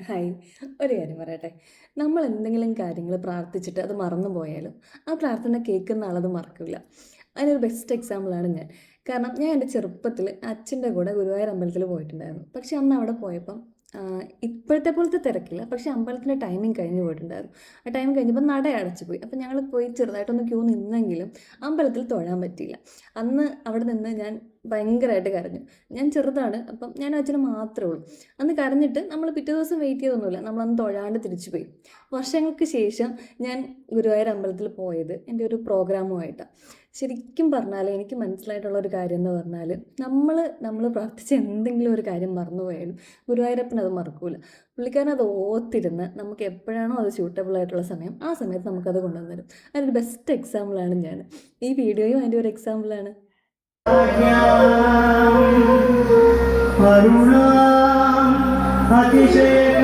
Hi. ഒരു കാര്യം പറയട്ടെ. നമ്മൾ എന്തെങ്കിലും കാര്യങ്ങൾ പ്രാർത്ഥിച്ചിട്ട് അത് മറന്നു പോയാലും, ആ പ്രാർത്ഥന കേൾക്കുന്ന ആളത് മറക്കില്ല. അതിനൊരു ബെസ്റ്റ് എക്സാമ്പിളാണ് ഞാൻ. കാരണം ഞാൻ എൻ്റെ ചെറുപ്പത്തിൽ അച്ഛൻ്റെ കൂടെ ഗുരുവായൂർ അമ്പലത്തിൽ പോയിട്ടുണ്ടായിരുന്നു. പക്ഷേ അന്ന് അവിടെ പോയപ്പം ഇപ്പോഴത്തെ പോലത്തെ തിരക്കില്ല. പക്ഷേ അമ്പലത്തിൻ്റെ ടൈമിംഗ് കഴിഞ്ഞ് പോയിട്ടുണ്ടായിരുന്നു. ആ ടൈം കഴിഞ്ഞപ്പോൾ നട അടച്ചു പോയി. അപ്പോൾ ഞങ്ങൾ പോയി ചെറുതായിട്ടൊന്ന് ക്യൂ നിന്നെങ്കിലും അമ്പലത്തിൽ തൊഴാൻ പറ്റിയില്ല. അന്ന് അവിടെ നിന്ന് ഞാൻ ഭയങ്കരമായിട്ട് കരഞ്ഞു. ഞാൻ ചെറുതാണ്. അപ്പം ഞാനും അച്ഛനും മാത്രമേ ഉള്ളൂ. അന്ന് കരഞ്ഞിട്ട് നമ്മൾ പിറ്റേ ദിവസം വെയിറ്റ് ചെയ്തൊന്നുമില്ല. നമ്മളന്ന് തൊഴാണ്ട് തിരിച്ചു പോയി. വർഷങ്ങൾക്ക് ശേഷം ഞാൻ ഗുരുവായൂർ അമ്പലത്തിൽ പോയത് എൻ്റെ ഒരു പ്രോഗ്രാമുമായിട്ടാണ്. ശരിക്കും പറഞ്ഞാൽ എനിക്ക് മനസ്സിലായിട്ടുള്ള ഒരു കാര്യം എന്ന് പറഞ്ഞാൽ നമ്മൾ പ്രാർത്ഥിച്ച എന്തെങ്കിലും ഒരു കാര്യം മറന്നു പോയാലും ഗുരുവായൂരപ്പൻ അത് മറക്കൂല. പുള്ളിക്കാരൻ അത് ഓർത്തിരുന്ന് നമുക്ക് എപ്പോഴാണോ അത് സ്യൂട്ടബിൾ ആയിട്ടുള്ള സമയം ആ സമയത്ത് നമുക്കത് കൊണ്ടുവന്ന് തരും. അതിനൊരു ബെസ്റ്റ് എക്സാമ്പിളാണ് ഞാൻ. ഈ വീഡിയോയും അതിൻ്റെ ഒരു എക്സാമ്പിളാണ്. करुणा अतिशय